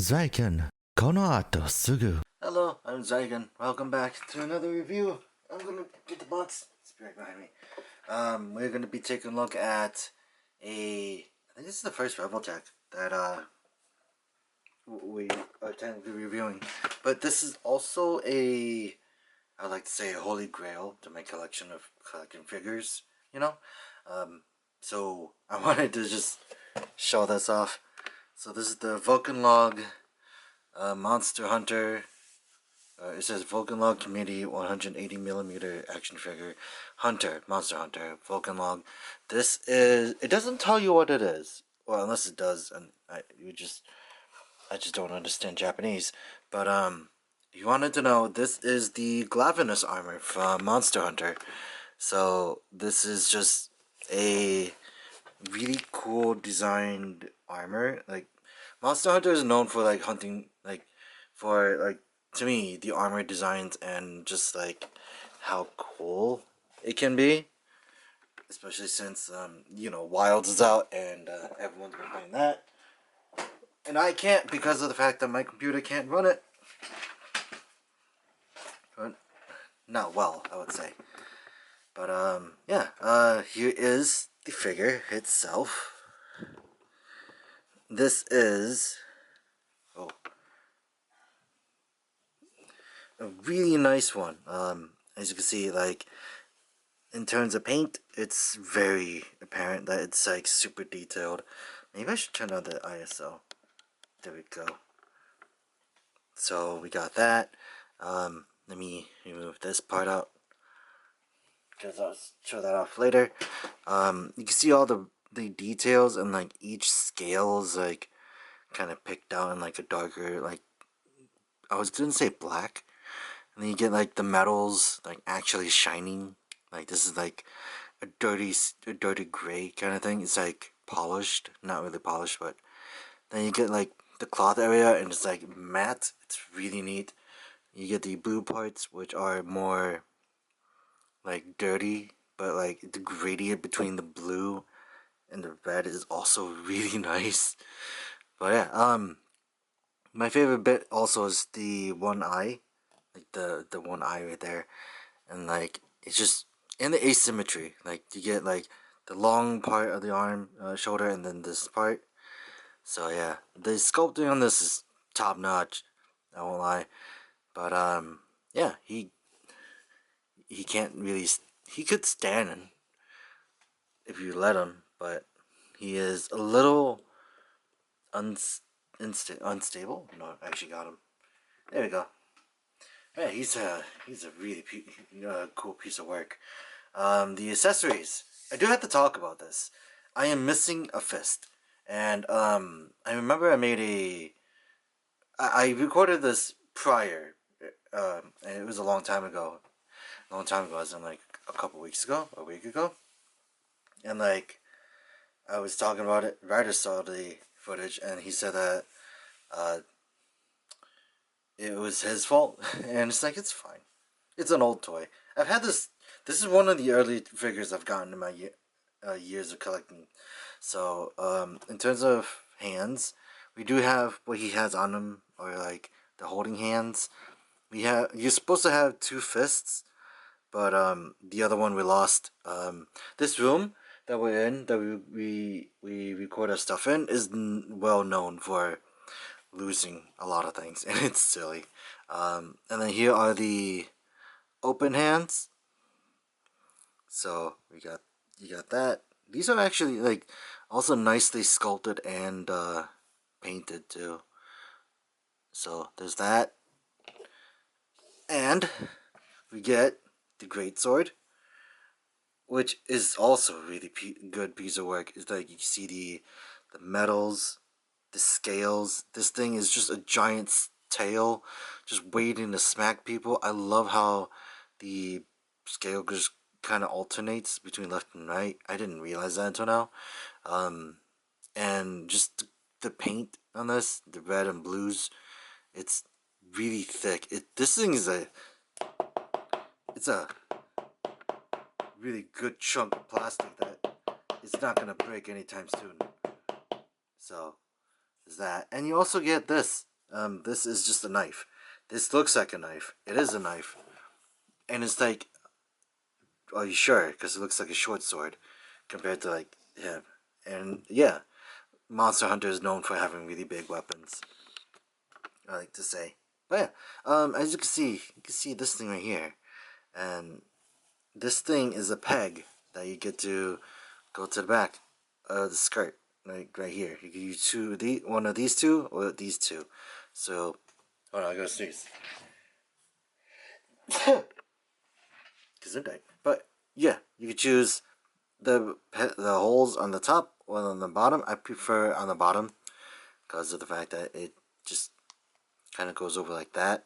Zryken, この後すぐ Hello, I'm Zryken. Welcome back to another review. I'm gonna get the box. It's right behind me. We're gonna be taking a look at I think this is the first Rebel Tech that we are technically reviewing. But this is also I'd like to say a holy grail to my collection of collecting figures, you know? So I wanted to just show this off. So this is the Vulcan Log Monster Hunter. It says Vulcan Log Community 180mm action figure Monster Hunter Vulcan Log. This is, it doesn't tell you what it is, well, unless it does, and I just don't understand Japanese. But if you wanted to know, this is the Glavenus armor from Monster Hunter. So this is just a really cool designed armor. Like, Monster Hunter is known for like hunting, like for like, to me, the armor designs and just like how cool it can be, especially since you know, Wilds is out and everyone's been playing that, and I can't because of the fact that my computer can't run it. But not well, I would say. But yeah, here is the figure itself. This is a really nice one. As you can see, like, in terms of paint, it's very apparent that it's like super detailed. Maybe I should turn on the ISO. There we go. So we got that. Let me remove this part out because I'll show that off later. You can see all the details, and like each scale is like kind of picked out in like a darker, like, I was gonna say black, and then you get like the metals like actually shining. Like, this is like a dirty gray kind of thing. It's like polished, not really polished, but then you get like the cloth area and it's like matte. It's really neat. You get the blue parts, which are more like dirty, but like the gradient between the blue and the red is also really nice. But yeah, my favorite bit also is the one eye, like the one eye right there, and like it's just, and the asymmetry. Like, you get like the long part of the arm, shoulder, and then this part. So yeah, the sculpting on this is top notch. I won't lie, but yeah, he can't really, he could stand if you let him, but he is a little unstable. No, I actually got him. There we go. Yeah, he's a really cool piece of work. The accessories. I do have to talk about this. I am missing a fist, and I remember I made I recorded this prior, and it was a long time ago. A long time ago, as in like a couple weeks ago, a week ago, and like I was talking about it. Ryder saw the footage, and he said that uh, it was his fault, and it's like, it's fine. It's an old toy. I've had this. This is one of the early figures I've gotten in my years of collecting. So, in terms of hands, we do have what he has on him, or like the holding hands. You're supposed to have two fists, but the other one we lost. This room that we're in, that we record our stuff in, is well known for losing a lot of things, and it's silly. And then here are the open hands. So you got that. These are actually like also nicely sculpted and painted too. So there's that, and we get the great sword, which is also a really good piece of work. It's like, you see the metals, the scales. This thing is just a giant tail, just waiting to smack people. I love how the scale just kind of alternates between left and right. I didn't realize that until now. And just the paint on this, the red and blues, it's really thick. This thing is it's a really good chunk of plastic that it's not gonna break anytime soon. So there's that, and you also get this. This is just a knife. This looks like a knife. It is a knife. And it's like, are you sure? Because it looks like a short sword compared to like him. And yeah, Monster Hunter is known for having really big weapons. I like to say. But yeah, as you can see this thing right here. And this thing is a peg that you get to go to the back of the skirt, like right here. You can use one of these two or these two. So, hold on, I gotta sneeze. But yeah, you can choose the holes on the top or on the bottom. I prefer on the bottom because of the fact that it just kind of goes over like that.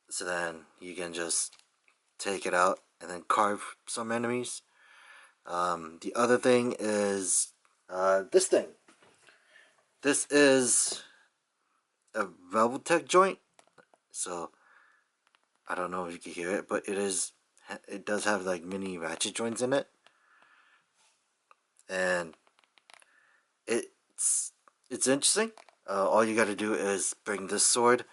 So then you can just take it out and then carve some enemies. The other thing is this thing. This is a Velvetech joint. So I don't know if you can hear it, but it does have like mini ratchet joints in it. And it's interesting. All you got to do is bring this sword,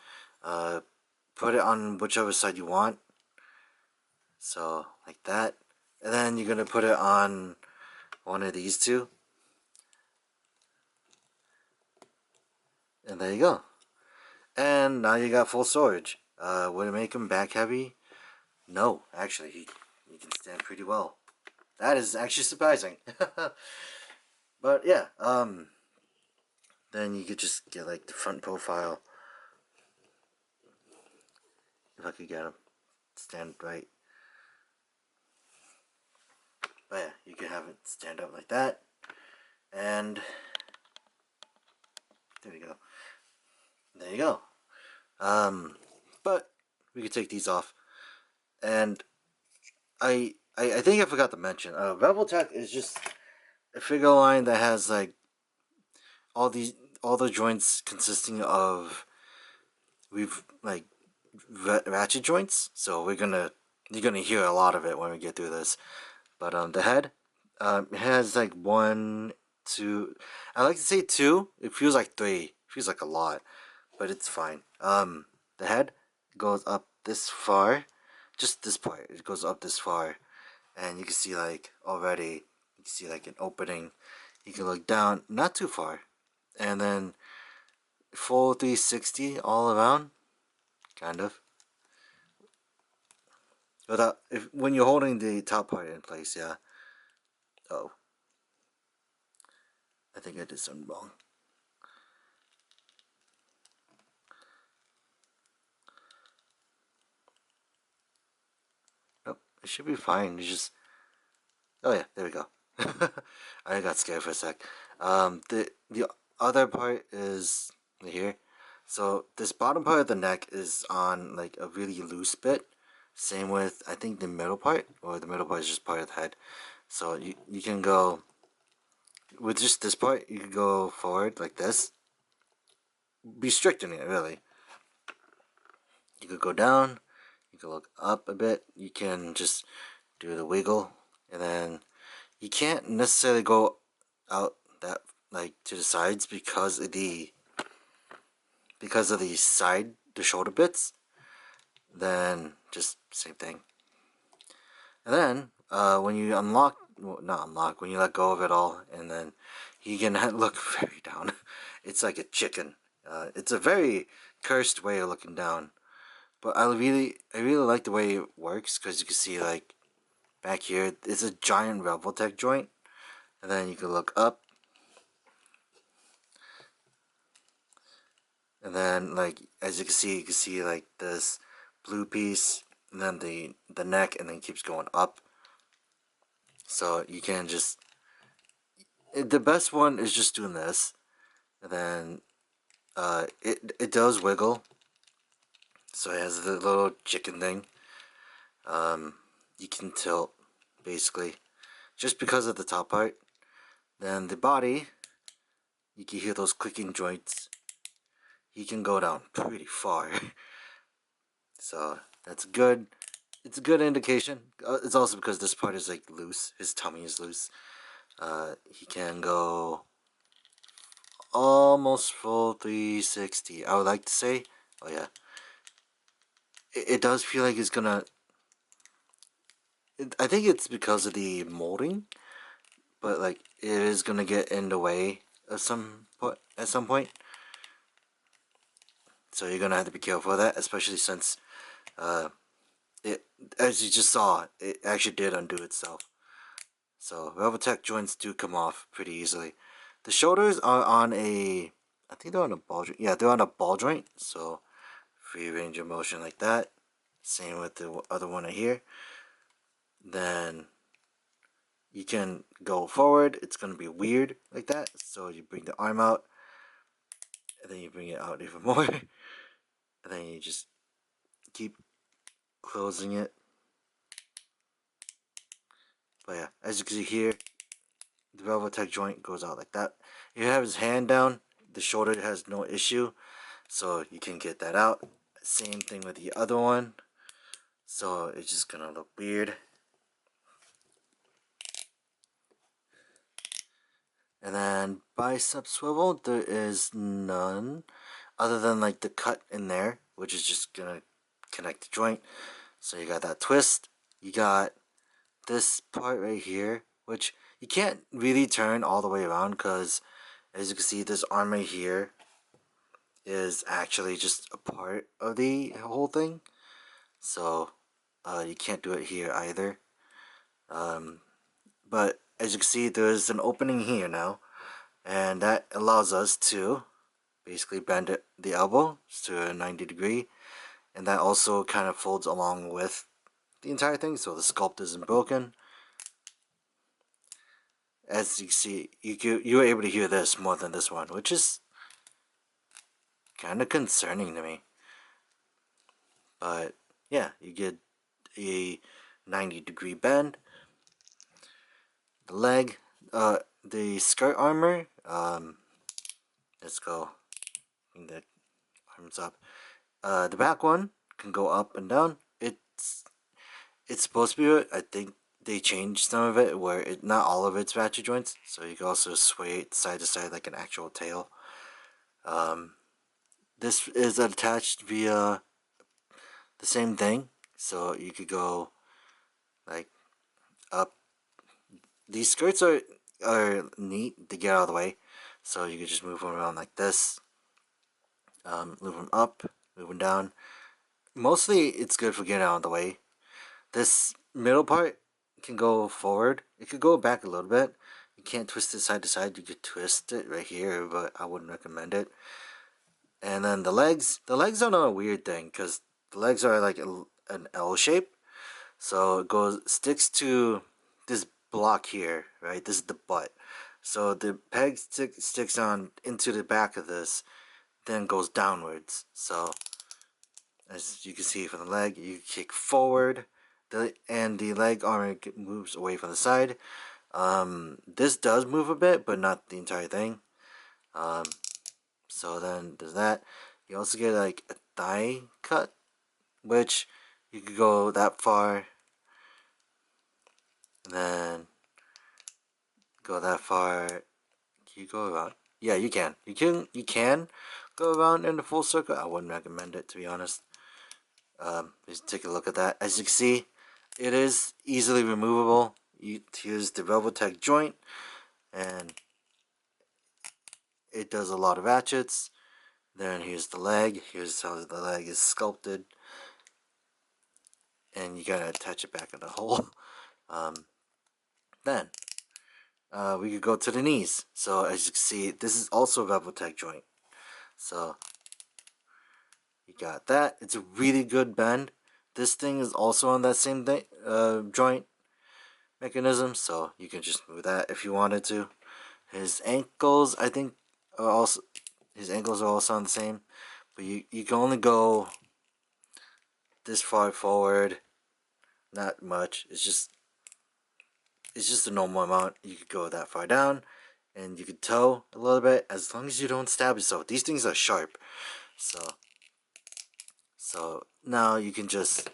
put it on whichever side you want. So like that, and then you're gonna put it on one of these two, and there you go. And now you got full storage. Would it make him back heavy? No, actually, he can stand pretty well. That is actually surprising. But yeah, then you could just get like the front profile. If I could get him stand right. But yeah, you can have it stand up like that. And there we go. There you go. But we could take these off. And I think I forgot to mention, Rebel is just a figure line that has like all the joints consisting of ratchet joints. So you're gonna hear a lot of it when we get through this. But the head, it has like one, two. I like to say two. It feels like three. It feels like a lot, but it's fine. The head goes up this far, just this part. It goes up this far, and you can see like already. You can see like an opening. You can look down, not too far, and then full 360 all around, kind of. Without when you're holding the top part in place, yeah. Oh, I think I did something wrong. Nope, it should be fine. You just, oh yeah, there we go. I got scared for a sec. The other part is here. So this bottom part of the neck is on like a really loose bit. Same with I think the middle part, or the middle part is just part of the head. So you can go with just this part. You can go forward like this, restricting it really. You could go down. You can look up a bit. You can just do the wiggle, and then you can't necessarily go out that like to the sides because of the shoulder bits. Then just same thing. And then when you unlock, well, not unlock, when you let go of it all, and then you can look very down. It's like a chicken. It's a very cursed way of looking down. But I really like the way it works because you can see like back here, it's a giant Revoltech joint, and then you can look up, and then like as you can see like this blue piece, and then the neck, and then keeps going up. So you can just the best one is just doing this, and then it does wiggle. So it has the little chicken thing. You can tilt basically just because of the top part. Then the body, you can hear those clicking joints. He can go down pretty far. So that's good. It's a good indication. It's also because this part is like loose. His tummy is loose. He can go almost full 360. I would like to say. Oh yeah. It does feel like it's gonna. I think it's because of the molding, but like it is gonna get in the way of at some point. So you're gonna have to be careful of that, especially since it, as you just saw, it actually did undo itself. So Velvetech joints do come off pretty easily. The shoulders are on a, I think they're on a ball joint. Yeah, they're on a ball joint. So free range of motion like that. Same with the other one right here. Then you can go forward. It's gonna be weird like that. So you bring the arm out, and then you bring it out even more, and then you just keep closing it. But yeah, as you can see here, the Velvetech joint goes out like that. If you have his hand down, the shoulder has no issue, so you can get that out. Same thing with the other one, so it's just gonna look weird. And then bicep swivel, there is none other than like the cut in there, which is just gonna connect the joint. So you got that twist, you got this part right here, which you can't really turn all the way around because as you can see, this arm right here is actually just a part of the whole thing. So you can't do it here either. But as you can see, there's an opening here now, and that allows us to basically bend it, the elbow to a 90 degree, and that also kind of folds along with the entire thing, so the sculpt isn't broken. As you can see, you were able to hear this more than this one, which is kind of concerning to me. But yeah, you get a 90-degree bend. The leg, the skirt armor, let's go, bring the arms up. The back one can go up and down. It's supposed to be, I think they changed some of it where not all of it's ratchet joints, so you can also sway it side to side like an actual tail. This is attached via the same thing, so you could go like up. These skirts are neat to get out of the way, so you could just move them around like this. Move them up, move them down. Mostly it's good for getting out of the way. This middle part can go forward. It could go back a little bit. You can't twist it side to side. You could twist it right here, but I wouldn't recommend it. And then the legs are not a weird thing because the legs are like an L shape. So it sticks to this block here, right? This is the butt. So the peg sticks on into the back of this, then goes downwards. So as you can see from the leg, you kick forward, and the leg arm moves away from the side. This does move a bit, but not the entire thing. So then there's that. You also get like a thigh cut, which you could go that far, and then go that far. Can you go around? Yeah, you can. You can go around in a full circle. I wouldn't recommend it, to be honest. Just take a look at that. As you can see, it is easily removable. Here's the Velvetech joint, and it does a lot of ratchets. Then here's the leg. Here's how the leg is sculpted, and you gotta attach it back in the hole. Then we could go to the knees. So as you can see, this is also a Velvetech joint. So you got that. It's a really good bend. This thing is also on that same joint mechanism, so you can just move that if you wanted to. His ankles, I think, are also on the same, but you can only go this far forward. Not much. It's just a normal amount. You could go that far down, and you could toe a little bit as long as you don't stab yourself. These things are sharp, so now you can just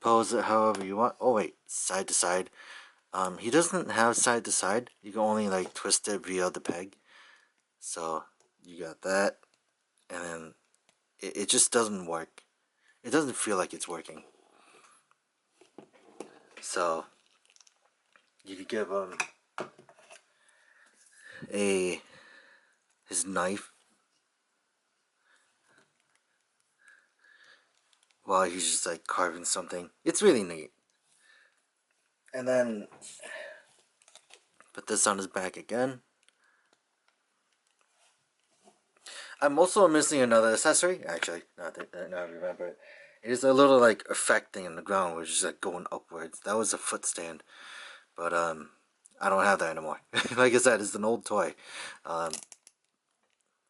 pose it however you want. Oh wait, side to side. He doesn't have side to side. You can only like twist it via the peg. So you got that, and then it just doesn't work. It doesn't feel like it's working. So you could give him his knife while he's just like carving something. It's really neat. And then put this on his back again. I'm also missing another accessory. Actually, now I remember it. It is a little like effect thing in the ground, which is like going upwards. That was a foot stand, but I don't have that anymore. Like I said, it's an old toy.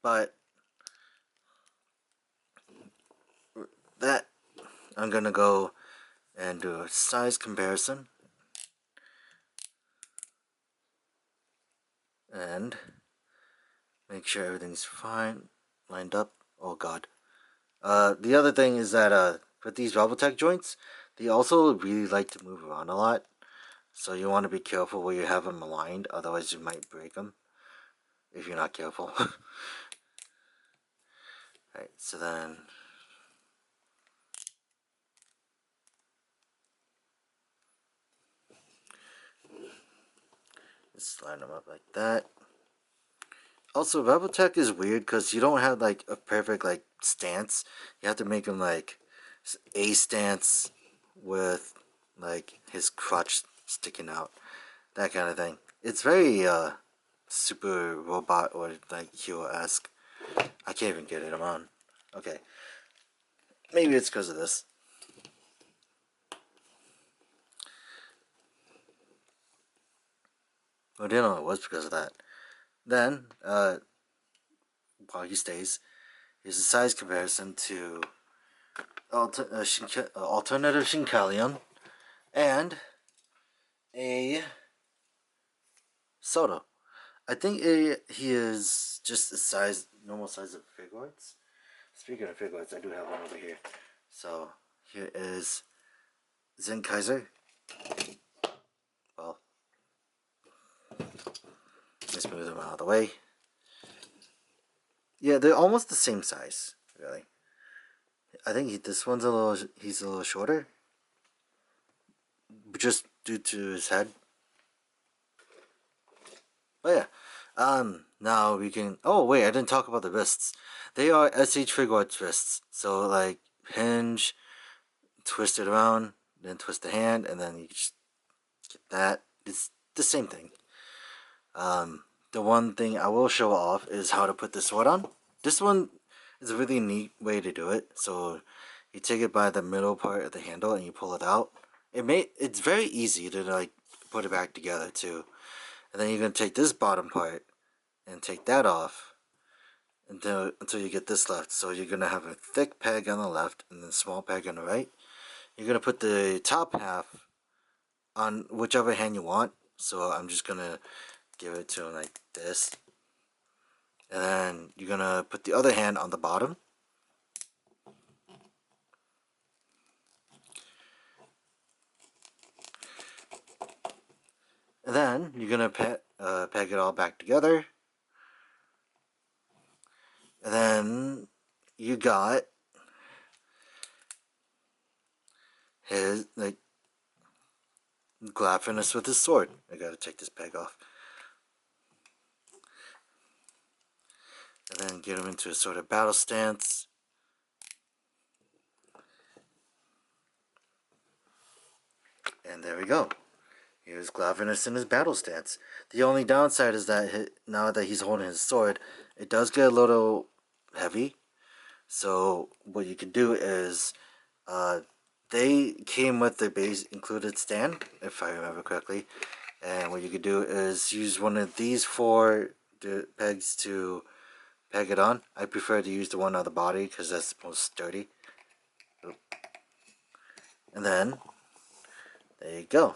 But that I'm gonna go and do a size comparison and make sure everything's fine, lined up. Oh god. The other thing is that with these Robotech joints, they also really like to move around a lot. So you want to be careful where you have them aligned, otherwise you might break them if you're not careful. Alright, so then just line them up like that. Also, Robotech is weird because you don't have like a perfect like stance. You have to make him like a stance with like his crotch sticking out, that kind of thing. It's very super robot or like hero-esque. I can't even get it. I'm on. Okay, maybe it's because of this. I didn't know it was because of that. Then, while he stays, here's a size comparison to alternative Shinkalion and a Soto. I think he is just the size, normal size of Figuarts. Speaking of Figuarts, I do have one over here. So here is Zen Kaiser. Well, let's move them out of the way. Yeah, they're almost the same size, really. I think this one's he's a little shorter, just due to his head. But yeah, now we can. Oh wait, I didn't talk about the wrists. They are SH Figuarts wrists. So like hinge, twist it around, then twist the hand, and then you just get that. It's the same thing. The one thing I will show off is how to put the sword on. This one is a really neat way to do it. So you take it by the middle part of the handle and you pull it out. It's very easy to like put it back together too. And then you're gonna take this bottom part and take that off until you get this left. So you're gonna have a thick peg on the left and then a small peg on the right. You're gonna put the top half on whichever hand you want. So I'm just gonna give it to him like this. And then you're gonna put the other hand on the bottom. And then you're gonna peg it all back together. And then you got his like Glaphinus with his sword. I gotta take this peg off. And then get him into a sort of battle stance. And there we go. Here's Glaphinus in his battle stance. The only downside is that now that he's holding his sword, it does get a little heavy. So what you can do is, they came with the base included stand, if I remember correctly. And what you could do is use one of these four pegs to peg it on. I prefer to use the one on the body because that's the most sturdy. And then, there you go.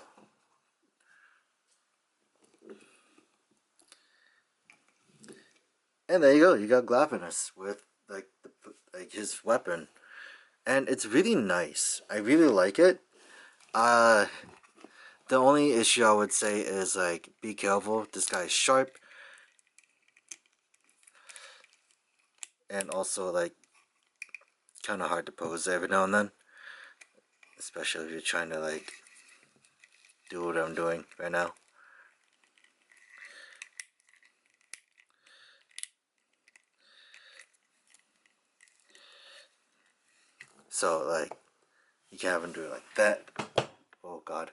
And there you go. You got Glaphinus with like his weapon, and it's really nice. I really like it. The only issue I would say is like be careful. This guy's sharp. and also like kind of hard to pose every now and then, especially if you're trying to like do what I'm doing right now. So like you can't even do it like that. Oh god.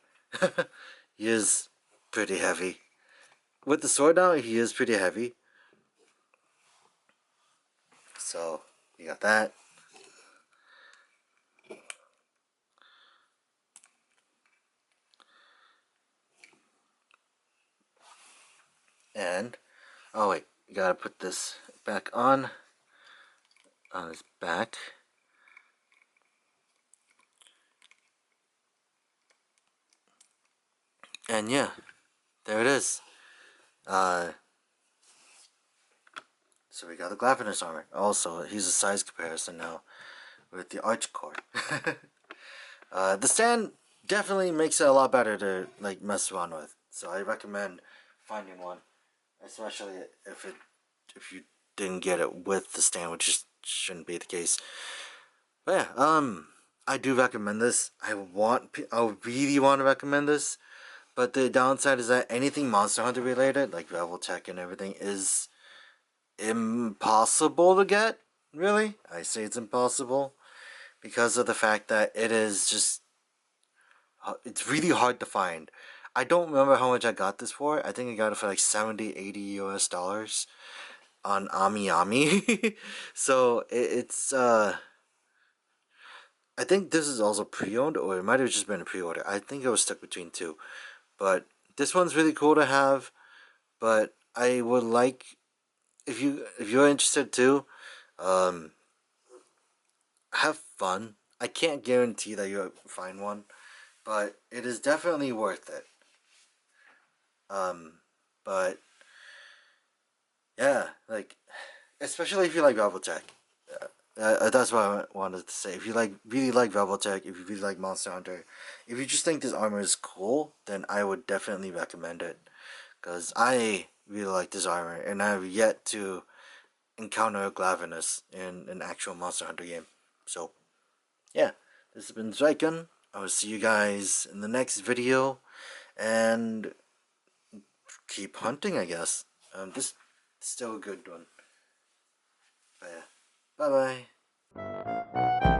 He is pretty heavy. With the sword now, he is pretty heavy. So you got that. And oh wait, you gotta put this back on his back. And yeah, there it is. So we got the Glavinius armor. Also, he's a size comparison now with the arch core. The stand definitely makes it a lot better to like mess around with. So I recommend finding one, especially if you didn't get it with the stand, which shouldn't be the case. But yeah, I do recommend this. I really want to recommend this, but the downside is that anything Monster Hunter related, like Rebel Tech and everything, is impossible to get. Really, I say it's impossible because of the fact that it's really hard to find. I don't remember how much I got this for. I think I got it for like 70, 80 US dollars on AmiAmi. So it's I think this is also pre-owned, or it might have just been a pre-order. I think I was stuck between two. But this one's really cool to have. But I would like, if you're interested too, um, have fun. I can't guarantee that you'll find one, but it is definitely worth it. But yeah, like especially if you like Robotech. That's what I wanted to say. If you really like Robotech, if you really like Monster Hunter, if you just think this armor is cool, then I would definitely recommend it. Because I really like this armor, and I have yet to encounter a Glavinus in an actual Monster Hunter game. So, yeah, this has been Zryken. I will see you guys in the next video, and keep hunting, I guess. This is still a good one. But yeah, bye bye.